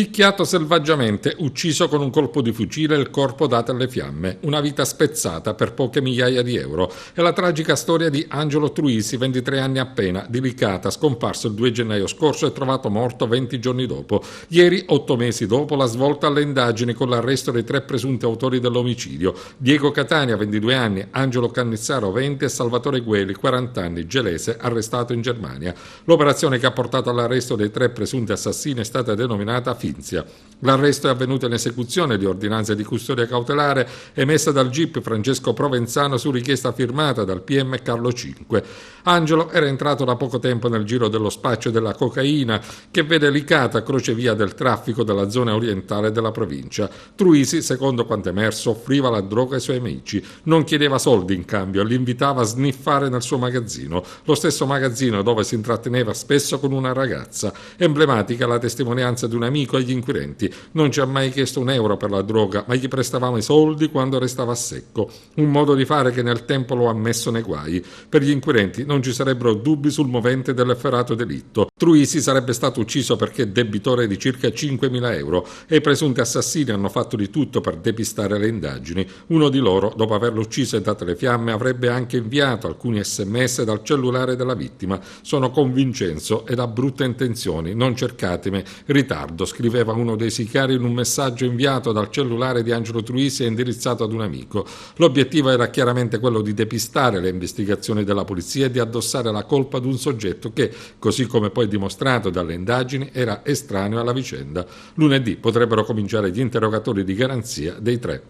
Picchiato selvaggiamente, ucciso con un colpo di fucile e il corpo dato alle fiamme. Una vita spezzata per poche migliaia di euro. È la tragica storia di Angelo Truisi, 23 anni appena, di Licata, scomparso il 2 gennaio scorso e trovato morto 20 giorni dopo. Ieri, 8 mesi dopo, la svolta alle indagini con l'arresto dei 3 presunti autori dell'omicidio. Diego Catania, 22 anni, Angelo Cannizzaro, 20 e Salvatore Gueli, 40 anni, gelese, arrestato in Germania. L'operazione che ha portato all'arresto dei 3 presunti assassini è stata denominata Finzia. L'arresto è avvenuto in esecuzione di ordinanza di custodia cautelare emessa dal GIP Francesco Provenzano su richiesta firmata dal PM Carlo V. Angelo era entrato da poco tempo nel giro dello spaccio della cocaina che vede Licata crocevia del traffico della zona orientale della provincia. Truisi, secondo quanto emerso, offriva la droga ai suoi amici, non chiedeva soldi in cambio, li invitava a sniffare nel suo magazzino, lo stesso magazzino dove si intratteneva spesso con una ragazza. Emblematica la testimonianza di un amico agli inquirenti: non ci ha mai chiesto un euro per la droga, ma gli prestavamo i soldi quando restava a secco. Un modo di fare che nel tempo lo ha messo nei guai. Per gli inquirenti non ci sarebbero dubbi sul movente dell'efferato delitto. Truisi sarebbe stato ucciso perché è debitore di circa 5.000 euro e i presunti assassini hanno fatto di tutto per depistare le indagini. Uno di loro, dopo averlo ucciso e date le fiamme, avrebbe anche inviato alcuni SMS dal cellulare della vittima. Sono con Vincenzo ed ha brutte intenzioni, non cercatemi, ritardo, scriveva uno dei sicari in un messaggio inviato dal cellulare di Angelo Truisi e indirizzato ad un amico. L'obiettivo era chiaramente quello di depistare le investigazioni della polizia e di addossare la colpa ad un soggetto che, così come poi dimostrato dalle indagini, era estraneo alla vicenda. Lunedì potrebbero cominciare gli interrogatori di garanzia dei 3.